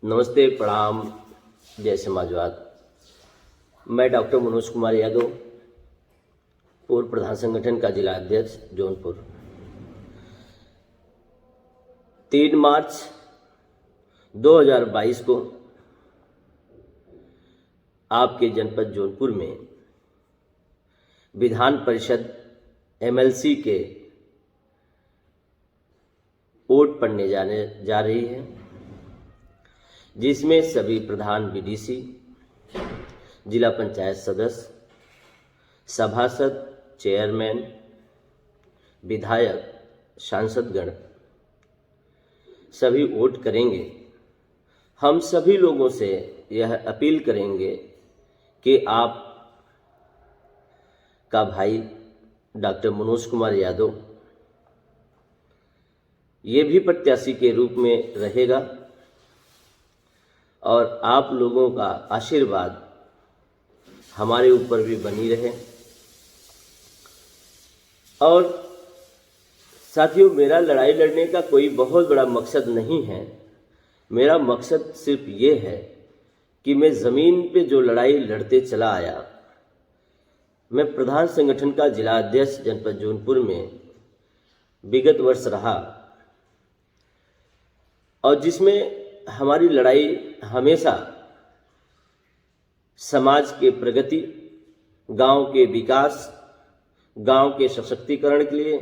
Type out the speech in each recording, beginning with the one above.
नमस्ते, प्रणाम, जय समाजवाद। मैं डॉक्टर मनोज कुमार यादव, पूर्व प्रधान संगठन का जिला अध्यक्ष जौनपुर। 3 मार्च 2022 को आपके जनपद जौनपुर में विधान परिषद एमएलसी के वोट पड़ने जा रही है, जिसमें सभी प्रधान बीडीसी, जिला पंचायत सदस्य, सभासद, चेयरमैन, विधायक, सांसदगण सभी वोट करेंगे। हम सभी लोगों से यह अपील करेंगे कि आप का भाई डॉक्टर मनोज कुमार यादव ये भी प्रत्याशी के रूप में रहेगा और आप लोगों का आशीर्वाद हमारे ऊपर भी बनी रहे। और साथियों, मेरा लड़ाई लड़ने का कोई बहुत बड़ा मकसद नहीं है। मेरा मकसद सिर्फ ये है कि मैं ज़मीन पे जो लड़ाई लड़ते चला आया, मैं प्रधान संगठन का जिला अध्यक्ष जनपद जौनपुर में विगत वर्ष रहा और जिसमें हमारी लड़ाई हमेशा समाज के प्रगति, गांव के विकास, गांव के सशक्तिकरण के लिए,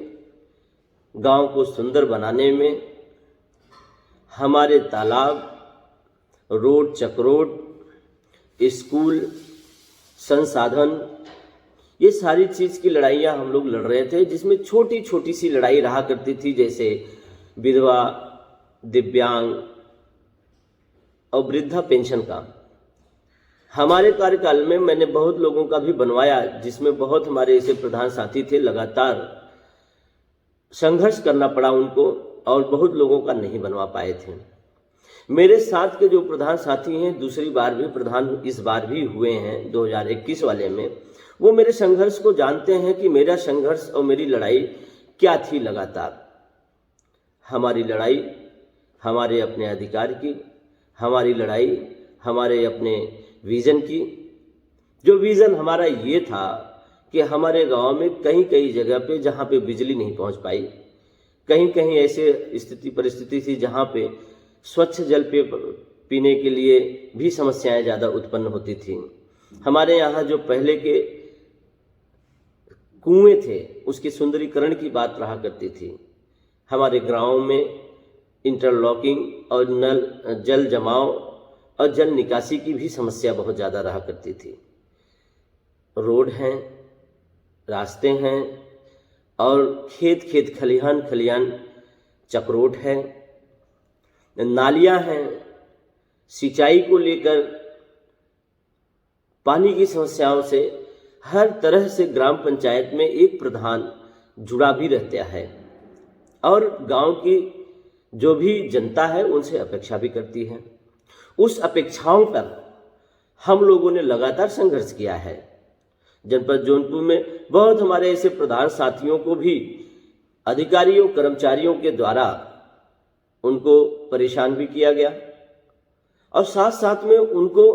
गांव को सुंदर बनाने में, हमारे तालाब, रोड, चक्रोड, स्कूल, संसाधन, ये सारी चीज़ की लड़ाइयाँ हम लोग लड़ रहे थे, जिसमें छोटी छोटी सी लड़ाई रहा करती थी, जैसे विधवा, दिव्यांग और वृद्धा पेंशन का। हमारे कार्यकाल में मैंने बहुत लोगों का भी बनवाया, जिसमें बहुत हमारे ऐसे प्रधान साथी थे, लगातार संघर्ष करना पड़ा उनको और बहुत लोगों का नहीं बनवा पाए थे। मेरे साथ के जो प्रधान साथी हैं, दूसरी बार भी प्रधान इस बार भी हुए हैं 2021 वाले में, वो मेरे संघर्ष को जानते हैं कि मेरा संघर्ष और मेरी लड़ाई क्या थी। लगातार हमारी लड़ाई हमारे अपने अधिकार की, हमारी लड़ाई हमारे अपने विज़न की। जो विज़न हमारा ये था कि हमारे गांव में कई कई जगह पे जहाँ पे बिजली नहीं पहुँच पाई, कहीं कहीं ऐसे परिस्थिति थी जहाँ पे स्वच्छ जल पे पीने के लिए भी समस्याएं ज़्यादा उत्पन्न होती थी। हमारे यहाँ जो पहले के कुएं थे, उसके सुंदरीकरण की बात रहा करती थी। हमारे गाँव में इंटरलॉकिंग और जल जमाव और जल निकासी की भी समस्या बहुत ज़्यादा रहा करती थी। रोड हैं, रास्ते हैं और खेत खेत, खलिहान खलिहान चक्रोट है, नालियां हैं, सिंचाई को लेकर पानी की समस्याओं से हर तरह से ग्राम पंचायत में एक प्रधान जुड़ा भी रहता है और गांव की जो भी जनता है उनसे अपेक्षा भी करती है। उस अपेक्षाओं पर हम लोगों ने लगातार संघर्ष किया है। जनपद जौनपुर में बहुत हमारे ऐसे प्रधान साथियों को भी अधिकारियों, कर्मचारियों के द्वारा उनको परेशान भी किया गया और साथ साथ में उनको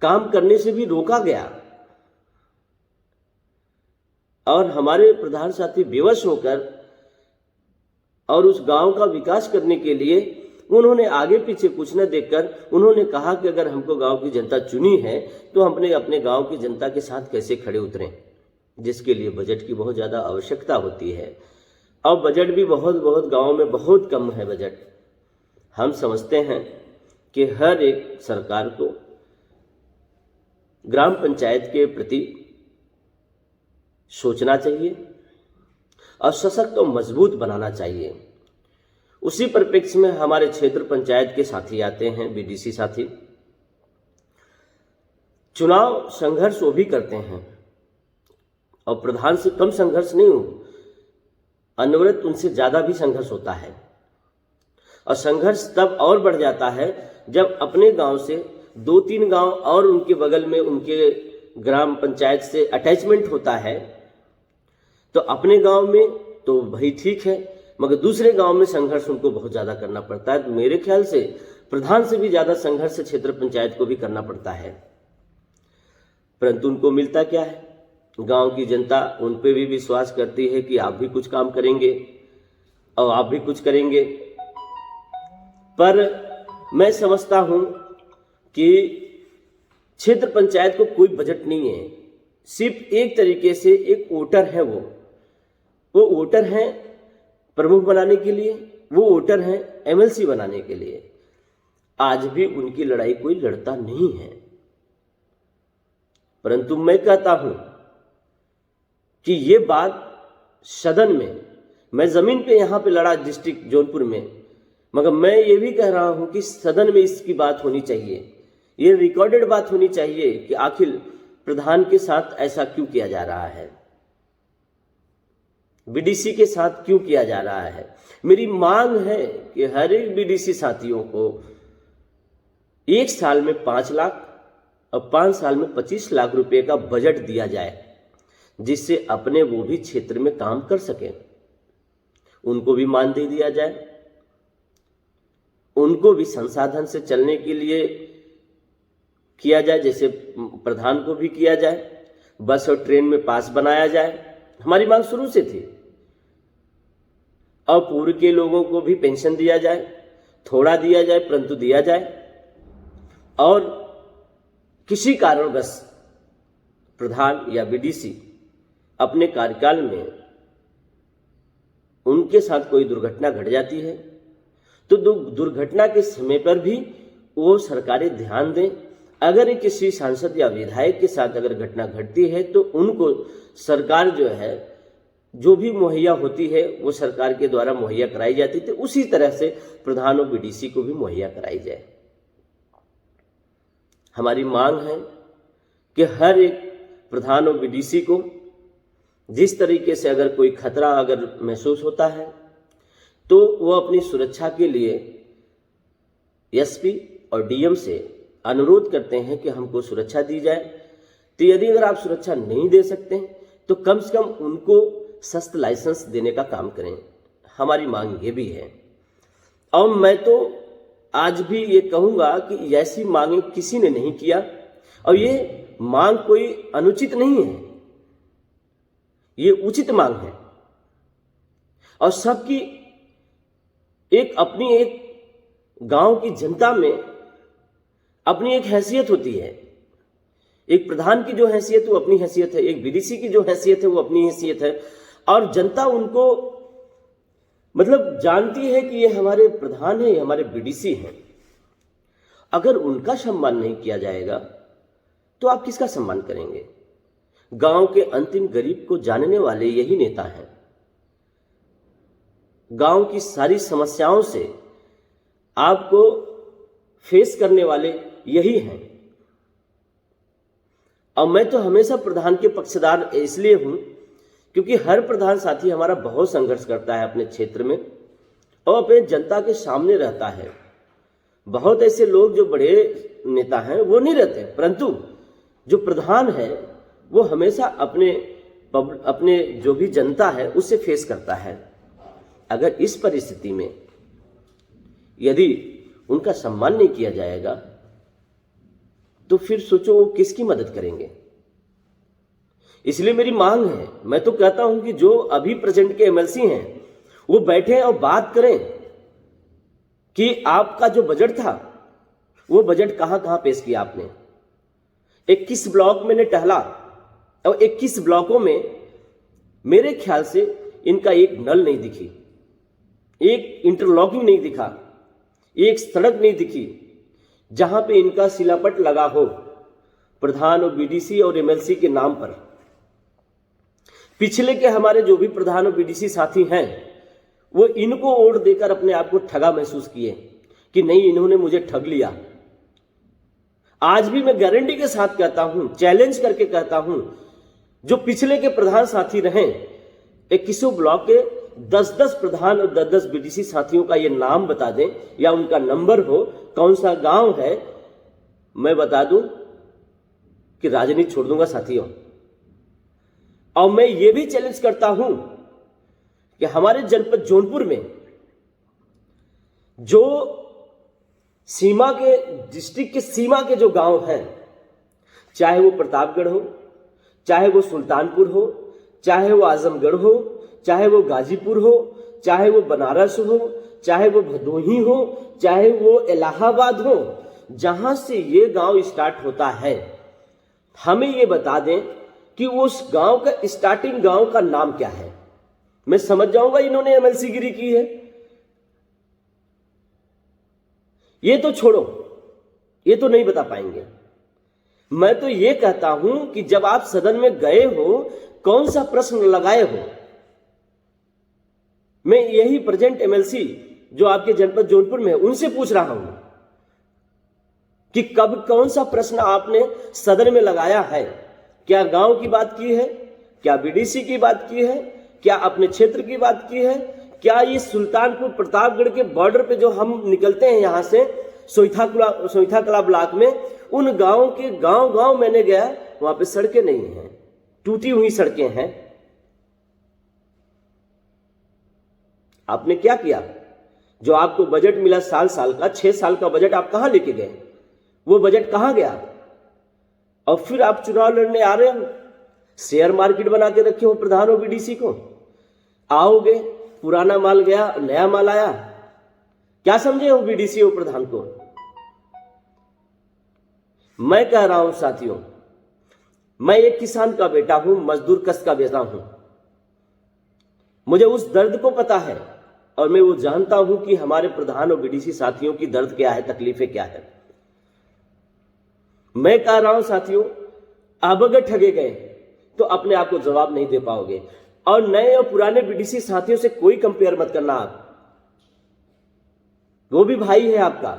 काम करने से भी रोका गया। और हमारे प्रधान साथी विवश होकर और उस गांव का विकास करने के लिए उन्होंने आगे पीछे कुछ न देखकर उन्होंने कहा कि अगर हमको गांव की जनता चुनी है तो हम अपने गांव की जनता के साथ कैसे खड़े उतरें, जिसके लिए बजट की बहुत ज़्यादा आवश्यकता होती है। और बजट भी बहुत गांव में बहुत कम है बजट। हम समझते हैं कि हर एक सरकार को ग्राम पंचायत के प्रति सोचना चाहिए और सशक्त और मजबूत बनाना चाहिए। उसी परिप्रेक्ष्य में हमारे क्षेत्र पंचायत के साथी आते हैं, बीडीसी साथी। चुनाव संघर्ष वो भी करते हैं और प्रधान से कम संघर्ष नहीं हो, अनवरत उनसे ज़्यादा भी संघर्ष होता है। और संघर्ष तब और बढ़ जाता है जब अपने गांव से 2-3 गांव और उनके बगल में उनके ग्राम पंचायत से अटैचमेंट होता है। तो अपने गांव में तो भाई ठीक है, मगर दूसरे गांव में संघर्ष उनको बहुत ज़्यादा करना पड़ता है। तो मेरे ख्याल से प्रधान से भी ज्यादा संघर्ष क्षेत्र पंचायत को भी करना पड़ता है, परंतु उनको मिलता क्या है? गांव की जनता उन पे भी विश्वास करती है कि आप भी कुछ काम करेंगे और आप भी कुछ करेंगे। पर मैं समझता हूं कि क्षेत्र पंचायत को कोई बजट नहीं है, सिर्फ एक तरीके से एक वोटर है, वो वोटर है प्रमुख बनाने के लिए, वो वोटर है एमएलसी बनाने के लिए। आज भी उनकी लड़ाई कोई लड़ता नहीं है, परंतु मैं कहता हूं कि ये बात सदन में, मैं जमीन पे यहां पे लड़ा डिस्ट्रिक्ट जौनपुर में, मगर मैं ये भी कह रहा हूं कि सदन में इसकी बात होनी चाहिए, ये रिकॉर्डेड बात होनी चाहिए कि आखिर प्रधान के साथ ऐसा क्यों किया जा रहा है, बीडीसी के साथ क्यों किया जा रहा है। मेरी मांग है कि हर एक बीडीसी साथियों को 1 साल में 5 लाख और 5 साल में 25 लाख रुपए का बजट दिया जाए, जिससे अपने वो भी क्षेत्र में काम कर सकें, उनको भी मानदेय दिया जाए, उनको भी संसाधन से चलने के लिए किया जाए, जैसे प्रधान को भी किया जाए, बस और ट्रेन में पास बनाया जाए। हमारी मांग शुरू से थी। और पूर्व के लोगों को भी पेंशन दिया जाए, थोड़ा दिया जाए परंतु दिया जाए। और किसी कारणवश प्रधान या बीडीसी अपने कार्यकाल में उनके साथ कोई दुर्घटना घट जाती है तो दुर्घटना के समय पर भी वो सरकारें ध्यान दें। अगर किसी सांसद या विधायक के साथ अगर घटना घटती है तो उनको सरकार जो है, जो भी मुहैया होती है वो सरकार के द्वारा मुहैया कराई जाती थी, उसी तरह से प्रधान और बीडीसी को भी मुहैया कराई जाए। हमारी मांग है कि हर एक प्रधान और बीडीसी को जिस तरीके से अगर कोई खतरा अगर महसूस होता है तो वो अपनी सुरक्षा के लिए एसपी और डीएम से अनुरोध करते हैं कि हमको सुरक्षा दी जाए। तो यदि अगर आप सुरक्षा नहीं दे सकते तो कम से कम उनको सख्त लाइसेंस देने का काम करें। हमारी मांग ये भी है। और मैं तो आज भी ये कहूंगा कि ऐसी मांगे किसी ने नहीं किया और ये मांग कोई अनुचित नहीं है, ये उचित मांग है। और सबकी एक अपनी एक गांव की जनता में अपनी एक हैसियत होती है। एक प्रधान की जो हैसियत है वो अपनी हैसियत है, एक बीडीसी की जो हैसियत है वो अपनी हैसियत है। और जनता उनको मतलब जानती है कि ये हमारे प्रधान है, ये हमारे बीडीसी हैं। अगर उनका सम्मान नहीं किया जाएगा तो आप किसका सम्मान करेंगे? गांव के अंतिम गरीब को जानने वाले यही नेता हैं। गांव की सारी समस्याओं से आपको फेस करने वाले यही हैं। और मैं तो हमेशा प्रधान के पक्षधर इसलिए हूं क्योंकि हर प्रधान साथी हमारा बहुत संघर्ष करता है अपने क्षेत्र में और अपने जनता के सामने रहता है। बहुत ऐसे लोग जो बड़े नेता हैं वो नहीं रहते, परंतु जो प्रधान है वो हमेशा अपने जो भी जनता है उससे फेस करता है। अगर इस परिस्थिति में यदि उनका सम्मान नहीं किया जाएगा तो फिर सोचो वो किसकी मदद करेंगे। इसलिए मेरी मांग है, मैं तो कहता हूं कि जो अभी प्रेजेंट के एमएलसी हैं वो बैठे और बात करें कि आपका जो बजट था वो बजट कहां कहां पेश किया आपने। 21 ब्लॉक मैंने टहला और 21 ब्लॉकों में मेरे ख्याल से इनका एक नल नहीं दिखी, एक इंटरलॉकिंग नहीं दिखा, एक सड़क नहीं दिखी जहां पे इनका शिलापट लगा हो प्रधान और बीडीसी और एमएलसी के नाम पर। पिछले के हमारे जो भी प्रधान और बीडीसी साथी हैं वो इनको वोट देकर अपने आप को ठगा महसूस किए कि नहीं इन्होंने मुझे ठग लिया। आज भी मैं गारंटी के साथ कहता हूं, चैलेंज करके कहता हूं, जो पिछले के प्रधान साथी रहे 21 ब्लॉक के 10-10 प्रधान और 10-10 बीडीसी साथियों का ये नाम बता दें या उनका नंबर हो, कौन सा गांव है, मैं बता दूं कि राजनीति छोड़ दूंगा साथियों। और मैं ये भी चैलेंज करता हूं कि हमारे जनपद जौनपुर में जो सीमा के, डिस्ट्रिक्ट के सीमा के जो गांव हैं, चाहे वो प्रतापगढ़ हो, चाहे वो सुल्तानपुर हो, चाहे वो आजमगढ़ हो, चाहे वो गाजीपुर हो, चाहे वो बनारस हो, चाहे वो भदोही हो, चाहे वो इलाहाबाद हो, जहां से ये गांव स्टार्ट होता है, हमें ये बता दें कि उस गांव का स्टार्टिंग गांव का नाम क्या है। मैं समझ जाऊंगा इन्होंने एमएलसी गिरी की है। ये तो छोड़ो, ये तो नहीं बता पाएंगे। मैं तो ये कहता हूं कि जब आप सदन में गए हो, कौन सा प्रश्न लगाए हो। मैं यही प्रेजेंट एमएलसी जो आपके जनपद जौनपुर में है उनसे पूछ रहा हूं कि कब कौन सा प्रश्न आपने सदन में लगाया है। क्या गांव की बात की है, क्या बीडीसी की बात की है, क्या अपने क्षेत्र की बात की है, क्या ये सुल्तानपुर प्रतापगढ़ के बॉर्डर पे जो हम निकलते हैं यहां से सोइथा कला ब्लॉक में, उन गांव के गांव मैंने गया, वहां पे सड़कें नहीं हैं, टूटी हुई सड़कें हैं। आपने क्या किया? जो आपको बजट मिला साल का 6 साल का बजट आप कहां लेके गए? वो बजट कहां गया? और फिर आप चुनाव लड़ने आ रहे हो, शेयर मार्केट बना के रखे हो प्रधान और बीडीसी को। आओगे, पुराना माल गया, नया माल आया। क्या समझे हो बीडीसी और प्रधान को? मैं कह रहा हूं साथियों, मैं एक किसान का बेटा हूं, मजदूर कस का बेटा हूं। मुझे उस दर्द को पता है और मैं वो जानता हूं कि हमारे प्रधान और बीडीसी साथियों की दर्द क्या है, तकलीफें क्या है। मैं कह रहा हूं साथियों, अब अगर ठगे गए तो अपने आप को जवाब नहीं दे पाओगे। और नए और पुराने बीडीसी साथियों से कोई कंपेयर मत करना आप, वो भी भाई है आपका।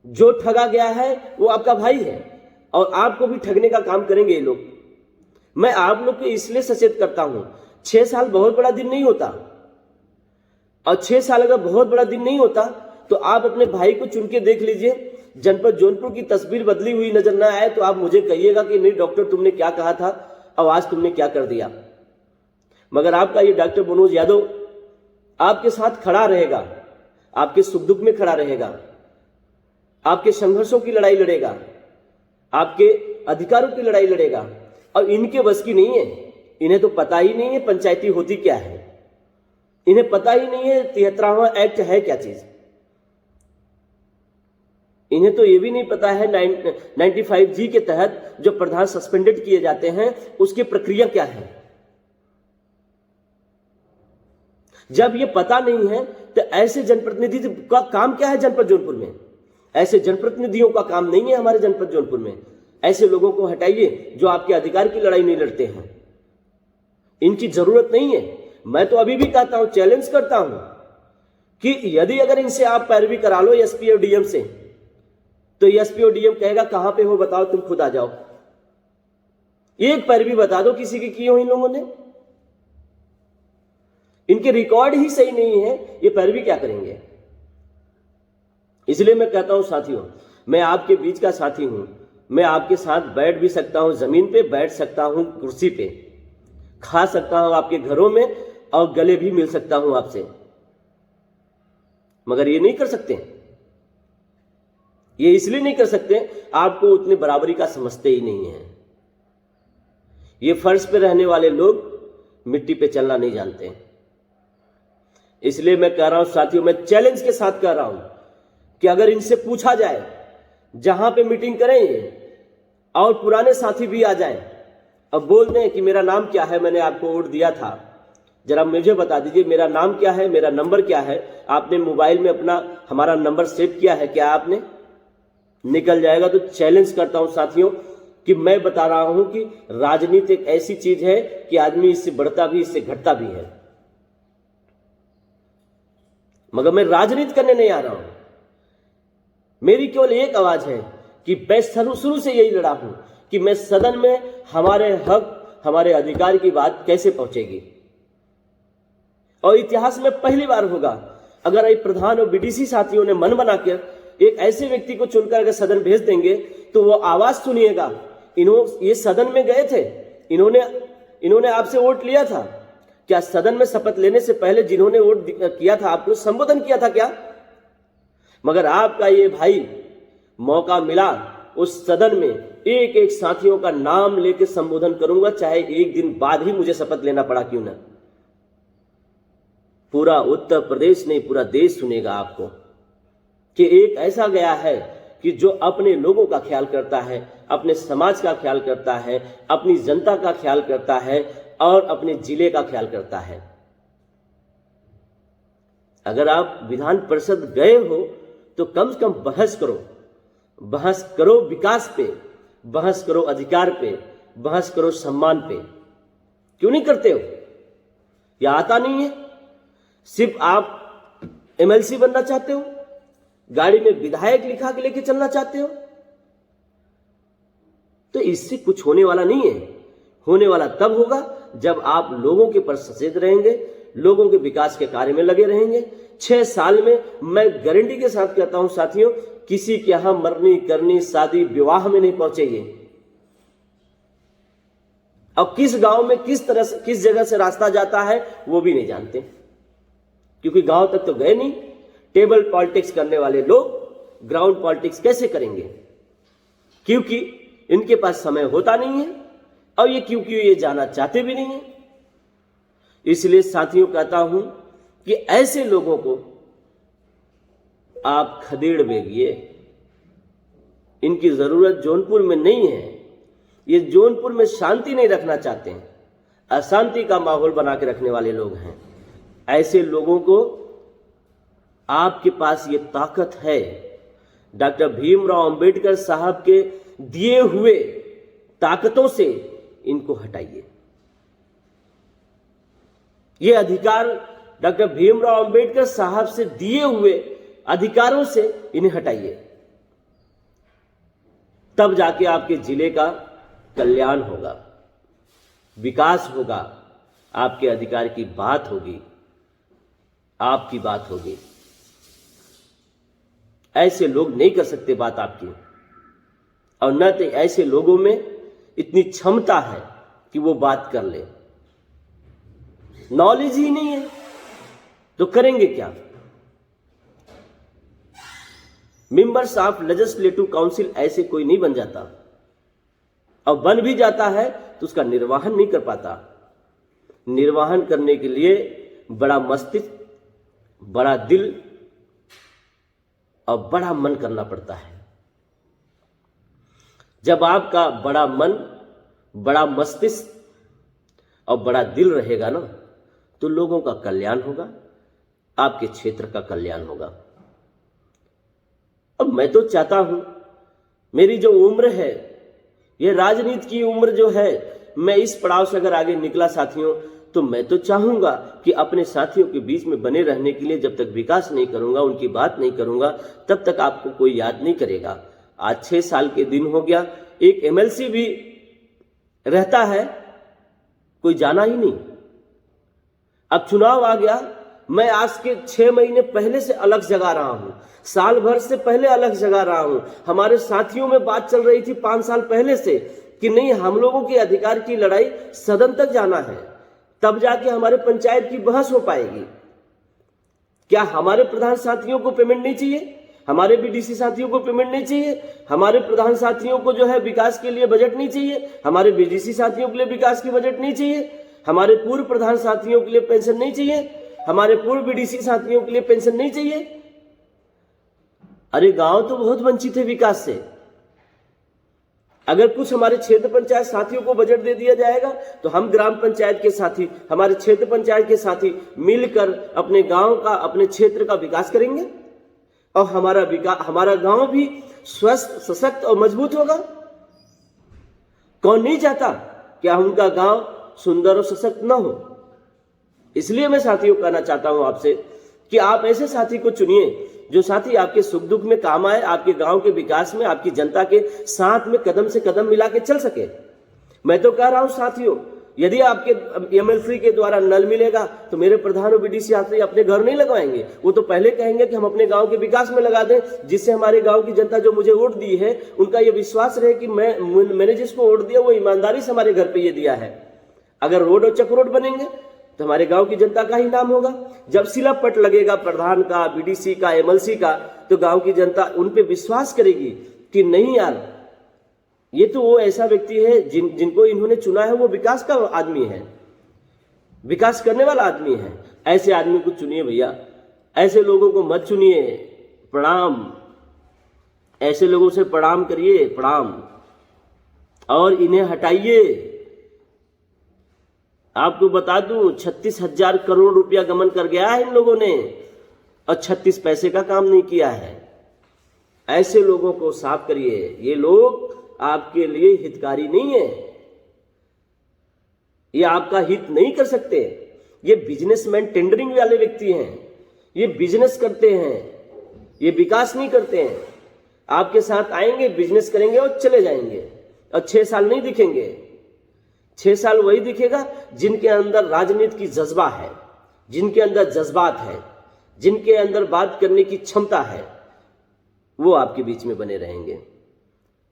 जो ठगा गया है वो आपका भाई है और आपको भी ठगने का काम करेंगे ये लोग। मैं आप लोग को इसलिए सचेत करता हूं, 6 साल बहुत बड़ा दिन नहीं होता, और 6 साल अगर बहुत बड़ा दिन नहीं होता तो आप अपने भाई को चुन के देख लीजिए। जनपद जौनपुर की तस्वीर बदली हुई नजर ना आए तो आप मुझे कहिएगा कि नहीं डॉक्टर तुमने क्या कहा था और आज तुमने क्या कर दिया। मगर आपका ये डॉक्टर मनोज यादव आपके साथ खड़ा रहेगा, आपके सुख दुख में खड़ा रहेगा, आपके संघर्षों की लड़ाई लड़ेगा, आपके अधिकारों की लड़ाई लड़ेगा। और इनके बस की नहीं है, इन्हें तो पता ही नहीं है पंचायती होती क्या है, इन्हें पता ही नहीं है 73वां एक्ट है क्या चीज। इन्हें तो ये भी नहीं पता है 95G के तहत जो प्रधान सस्पेंडेड किए जाते हैं उसकी प्रक्रिया क्या है। जब ये पता नहीं है तो ऐसे जनप्रतिनिधि का काम क्या है जनपद जौनपुर में? ऐसे जनप्रतिनिधियों का काम नहीं है हमारे जनपद जौनपुर में। ऐसे लोगों को हटाइए जो आपके अधिकार की लड़ाई नहीं लड़ते हैं, इनकी जरूरत नहीं है। मैं तो अभी भी कहता हूं, चैलेंज करता हूं कि यदि अगर इनसे आप पैरवी करा लो एसपी और डीएम से, तो एसपी और डीएम कहेगा कहां पे हो बताओ, तुम खुद आ जाओ। एक पैरवी बता दो किसी की हो इन लोगों ने। इनके रिकॉर्ड ही सही नहीं है, ये पैरवी क्या करेंगे? इसलिए मैं कहता हूं साथियों, मैं आपके बीच का साथी हूं। मैं आपके साथ बैठ भी सकता हूं, जमीन पे बैठ सकता हूं, कुर्सी पे खा सकता हूं आपके घरों में, और गले भी मिल सकता हूं आपसे। मगर ये नहीं कर सकते। ये इसलिए नहीं कर सकते, आपको उतने बराबरी का समझते ही नहीं है। ये फर्श पे रहने वाले लोग मिट्टी पे चलना नहीं जानते। इसलिए मैं कह रहा हूं साथियों, मैं चैलेंज के साथ कह रहा हूं कि अगर इनसे पूछा जाए, जहां पे मीटिंग करें ये, और पुराने साथी भी आ जाएं, अब बोल दें कि मेरा नाम क्या है, मैंने आपको वोट दिया था, जरा मुझे बता दीजिए मेरा नाम क्या है, मेरा नंबर क्या है, आपने मोबाइल में अपना हमारा नंबर सेव किया है क्या आपने? निकल जाएगा। तो चैलेंज करता हूं साथियों कि मैं बता रहा हूं कि राजनीति एक ऐसी चीज है कि आदमी इससे बढ़ता भी, इससे घटता भी है। मगर मैं राजनीति करने नहीं आ रहा हूं। मेरी केवल एक आवाज है कि मैं शुरू से यही लड़ा हूं कि मैं सदन में हमारे हक, हमारे अधिकार की बात कैसे पहुंचेगी। और इतिहास में पहली बार होगा अगर एक प्रधान और बीडीसी साथियों ने मन बनाकर एक ऐसे व्यक्ति को चुनकर अगर सदन भेज देंगे तो वो आवाज सुनिएगा। ये सदन में गए थे, इन्होंने आपसे वोट लिया था क्या? सदन में शपथ लेने से पहले जिन्होंने वोट किया था आपको संबोधन किया था क्या? मगर आपका ये भाई मौका मिला, उस सदन में एक एक साथियों का नाम लेकर संबोधन करूंगा, चाहे एक दिन बाद ही मुझे शपथ लेना पड़ा क्यों ना। पूरा उत्तर प्रदेश नहीं, पूरा देश सुनेगा आपको कि एक ऐसा गया है कि जो अपने लोगों का ख्याल करता है, अपने समाज का ख्याल करता है, अपनी जनता का ख्याल करता है और अपने जिले का ख्याल करता है। अगर आप विधान परिषद गए हो तो कम से कम बहस करो विकास पे, बहस करो अधिकार पे, बहस करो सम्मान पे। क्यों नहीं करते हो? या आता नहीं है? सिर्फ आप एमएलसी बनना चाहते हो, गाड़ी में विधायक लिखा के लेके चलना चाहते हो, तो इससे कुछ होने वाला नहीं है। होने वाला तब होगा जब आप लोगों के प्रति सचेत रहेंगे, लोगों के विकास के कार्य में लगे रहेंगे। 6 साल में मैं गारंटी के साथ कहता हूं साथियों, किसी के यहां मरनी करनी शादी विवाह में नहीं पहुंचेंगे। और किस गांव में किस तरह से किस जगह से रास्ता जाता है वो भी नहीं जानते, क्योंकि गांव तक तो गए नहीं। टेबल पॉलिटिक्स करने वाले लोग ग्राउंड पॉलिटिक्स कैसे करेंगे? क्योंकि इनके पास समय होता नहीं है और क्योंकि ये जाना चाहते भी नहीं है। इसलिए साथियों कहता हूं कि ऐसे लोगों को आप खदेड़ बेगिए। इनकी जरूरत जौनपुर में नहीं है। ये जौनपुर में शांति नहीं रखना चाहते हैं, अशांति का माहौल बना के रखने वाले लोग हैं। ऐसे लोगों को आपके पास ये ताकत है। डॉक्टर भीमराव अंबेडकर साहब के दिए हुए ताकतों से इनको हटाइए। ये अधिकार डॉक्टर भीमराव अंबेडकर साहब से दिए हुए अधिकारों से इन्हें हटाइए, तब जाके आपके जिले का कल्याण होगा, विकास होगा, आपके अधिकार की बात होगी, आपकी बात होगी। ऐसे लोग नहीं कर सकते बात आपकी, और न तो ऐसे लोगों में इतनी क्षमता है कि वो बात कर ले। नॉलेज ही नहीं है तो करेंगे क्या? मेंबर्स ऑफ लेजिस्लेटिव काउंसिल ऐसे कोई नहीं बन जाता, और बन भी जाता है तो उसका निर्वहन नहीं कर पाता। निर्वहन करने के लिए बड़ा मस्तिष्क, बड़ा दिल और बड़ा मन करना पड़ता है। जब आपका बड़ा मन, बड़ा मस्तिष्क और बड़ा दिल रहेगा ना, तो लोगों का कल्याण होगा, आपके क्षेत्र का कल्याण होगा। अब मैं तो चाहता हूं, मेरी जो उम्र है, ये राजनीति की उम्र जो है, मैं इस पड़ाव से अगर आगे निकला साथियों, तो मैं तो चाहूंगा कि अपने साथियों के बीच में बने रहने के लिए जब तक विकास नहीं करूंगा, उनकी बात नहीं करूंगा, तब तक आपको कोई याद नहीं करेगा। आज 6 साल के दिन हो गया, एक एमएलसी भी रहता है, कोई जाना ही नहीं। अब चुनाव आ गया, मैं आज के 6 महीने पहले से अलग जगा रहा हूं, साल भर से पहले अलग जगा रहा हूं। हमारे साथियों में बात चल रही थी 5 साल पहले से कि नहीं, हम लोगों के अधिकार की लड़ाई सदन तक जाना है, तब जाके हमारे पंचायत की बहस हो पाएगी। क्या हमारे प्रधान साथियों को पेमेंट नहीं चाहिए? हमारे बीडीसी साथियों को पेमेंट नहीं चाहिए? हमारे प्रधान साथियों को जो है विकास के लिए बजट नहीं चाहिए? हमारे बीडीसी साथियों के लिए विकास की बजट नहीं चाहिए? हमारे पूर्व प्रधान साथियों के लिए पेंशन नहीं चाहिए? हमारे पूर्व बीडीसी साथियों के लिए पेंशन नहीं चाहिए? अरे गांव तो बहुत वंचित है विकास से। अगर कुछ हमारे क्षेत्र पंचायत साथियों को बजट दे दिया जाएगा तो हम ग्राम पंचायत के साथी, हमारे क्षेत्र पंचायत के साथी मिलकर अपने गांव का, अपने क्षेत्र का विकास करेंगे और हमारा गांव भी स्वस्थ, सशक्त और मजबूत होगा। कौन नहीं चाहता कि उनका गांव सुंदर और सशक्त न हो? इसलिए मैं साथियों कहना चाहता हूं आपसे कि आप ऐसे साथी को चुनिए जो साथी आपके सुख दुख में काम आए, आपके गांव के विकास में, आपकी जनता के साथ में कदम से कदम मिला के चल सके। मैं तो कह रहा हूं साथियों, यदि आपके एमएलसी के द्वारा नल मिलेगा तो मेरे प्रधान और बीडीसी साथी अपने घर नहीं लगवाएंगे। वो तो पहले कहेंगे कि हम अपने गांव के विकास में लगा दें, जिससे हमारे गांव की जनता जो मुझे वोट दी है उनका ये विश्वास रहे कि मैंने जिसको वोट दिया वो ईमानदारी से हमारे घर पे ये दिया है। अगर रोड और चक रोड बनेंगे तो हमारे गांव की जनता का ही नाम होगा। जब शिलापट लगेगा प्रधान का, बीडीसी का, एमएलसी का, तो गांव की जनता उन पे विश्वास करेगी कि नहीं यार, ये तो वो ऐसा व्यक्ति है जिनको इन्होंने चुना है, वो विकास का आदमी है, विकास करने वाला आदमी है। ऐसे आदमी को चुनिए भैया, ऐसे लोगों को मत चुनिए। प्रणाम, ऐसे लोगों से प्रणाम करिए, प्रणाम, और इन्हें हटाइए। आपको बता दूं 36,000 करोड़ रुपया गमन कर गया है इन लोगों ने, और 36 पैसे का काम नहीं किया है। ऐसे लोगों को साफ करिए। ये लोग आपके लिए हितकारी नहीं है, ये आपका हित नहीं कर सकते। ये बिजनेसमैन, टेंडरिंग वाले व्यक्ति हैं, ये बिजनेस करते हैं, ये विकास नहीं करते हैं। आपके साथ आएंगे, बिजनेस करेंगे और चले जाएंगे, और 6 साल नहीं दिखेंगे। 6 साल वही दिखेगा जिनके अंदर राजनीति की जज्बा है, जिनके अंदर जज्बात है, जिनके अंदर बात करने की क्षमता है, वो आपके बीच में बने रहेंगे।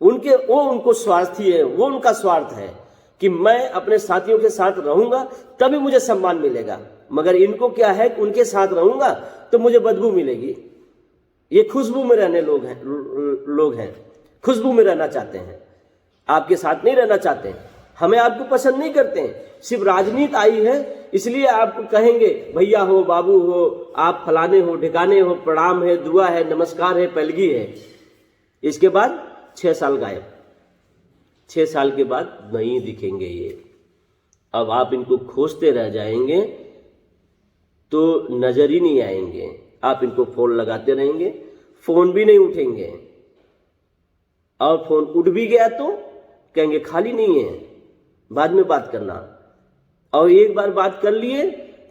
उनको स्वार्थी है, वो उनका स्वार्थ है कि मैं अपने साथियों के साथ रहूंगा तभी मुझे सम्मान मिलेगा। मगर इनको क्या है कि उनके साथ रहूंगा तो मुझे बदबू मिलेगी। ये खुशबू में रहने लोग हैं, खुशबू में रहना चाहते हैं, आपके साथ नहीं रहना चाहते हैं। हमें आपको पसंद नहीं करते हैं, सिर्फ राजनीति आई है इसलिए आपको कहेंगे भैया हो, बाबू हो, आप फलाने हो, ठिकाने हो, प्रणाम है, दुआ है, नमस्कार है, पैलगी है। इसके बाद 6 साल गायब। 6 साल के बाद नहीं दिखेंगे ये। अब आप इनको खोजते रह जाएंगे तो नजर ही नहीं आएंगे। आप इनको फोन लगाते रहेंगे, फोन भी नहीं उठेंगे, और फोन उठ भी गया तो कहेंगे खाली नहीं है, बाद में बात करना। और एक बार बात कर लिए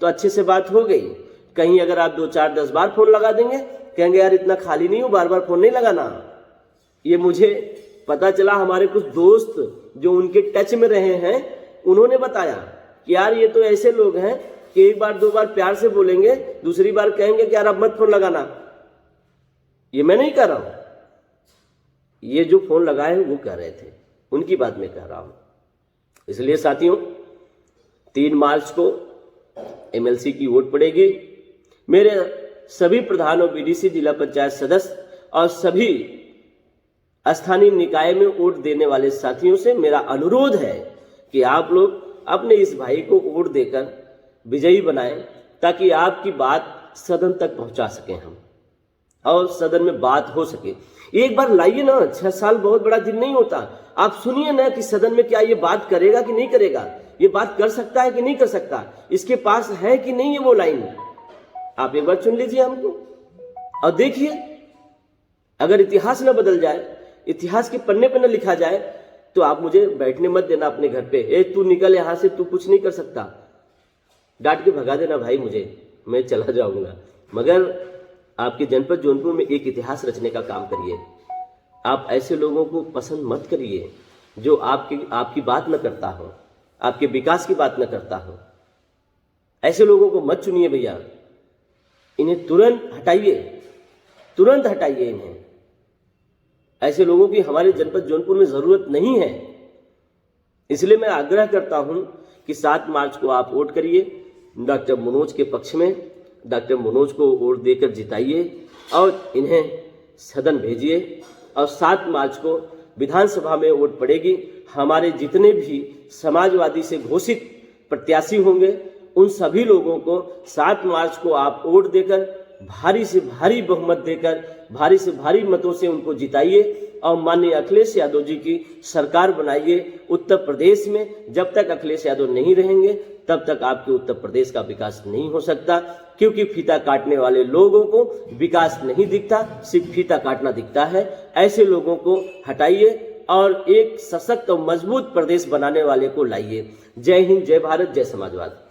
तो अच्छे से बात हो गई। कहीं अगर आप 2, 4, 10 बार फोन लगा देंगे, कहेंगे यार इतना खाली नहीं हो, बार बार फोन नहीं लगाना। ये मुझे पता चला, हमारे कुछ दोस्त जो उनके टच में रहे हैं उन्होंने बताया कि यार ये तो ऐसे लोग हैं कि 1 बार 2 बार प्यार से बोलेंगे, दूसरी बार कहेंगे कि यार अब मत फोन लगाना। ये मैं नहीं कह रहा हूं, ये जो फोन लगाए वो कह रहे थे, उनकी बात मैं कह रहा हूं। इसलिए साथियों, 3 मार्च को एमएलसी की वोट पड़ेगी। मेरे सभी प्रधान और बीडीसी, जिला पंचायत सदस्य और सभी स्थानीय निकाय में वोट देने वाले साथियों से मेरा अनुरोध है कि आप लोग अपने इस भाई को वोट देकर विजयी बनाएं, ताकि आपकी बात सदन तक पहुंचा सकें हम, और सदन में बात हो सके। एक बार लाइए ना, 6 साल बहुत बड़ा दिन नहीं होता। आप सुनिए ना कि सदन में क्या ये बात करेगा कि नहीं करेगा, ये बात कर सकता है कि नहीं कर सकता, इसके पास है कि नहीं है वो लाइन। आप एक बार चुन लीजिए हमको और देखिए। अगर इतिहास न बदल जाए, इतिहास के पन्ने पे न लिखा जाए, तो आप मुझे बैठने मत देना अपने घर पे। ए तू निकल यहां से, तू कुछ नहीं कर सकता, डांट के भगा देना भाई मुझे, मैं चला जाऊंगा। मगर आपके जनपद जौनपुर में एक इतिहास रचने का काम करिए। आप ऐसे लोगों को पसंद मत करिए जो आपकी बात न करता हो, आपके विकास की बात न करता हो। ऐसे लोगों को मत चुनिए भैया, इन्हें तुरंत हटाइए, तुरंत हटाइए इन्हें। ऐसे लोगों की हमारे जनपद जौनपुर में जरूरत नहीं है। इसलिए मैं आग्रह करता हूं कि 7 मार्च को आप वोट करिए, डॉक्टर मनोज के पक्ष में। डॉक्टर मनोज को वोट देकर जिताइए और इन्हें सदन भेजिए। और 7 मार्च को विधानसभा में वोट पड़ेगी। हमारे जितने भी समाजवादी से घोषित प्रत्याशी होंगे, उन सभी लोगों को 7 मार्च को आप वोट देकर, भारी से भारी बहुमत देकर, भारी से भारी मतों से उनको जिताइए और माननीय अखिलेश यादव जी की सरकार बनाइए उत्तर प्रदेश में। जब तक अखिलेश यादव नहीं रहेंगे तब तक आपके उत्तर प्रदेश का विकास नहीं हो सकता, क्योंकि फीता काटने वाले लोगों को विकास नहीं दिखता, सिर्फ फीता काटना दिखता है। ऐसे लोगों को हटाइए और एक सशक्त और मजबूत प्रदेश बनाने वाले को लाइए। जय हिंद, जय भारत, जय समाजवाद।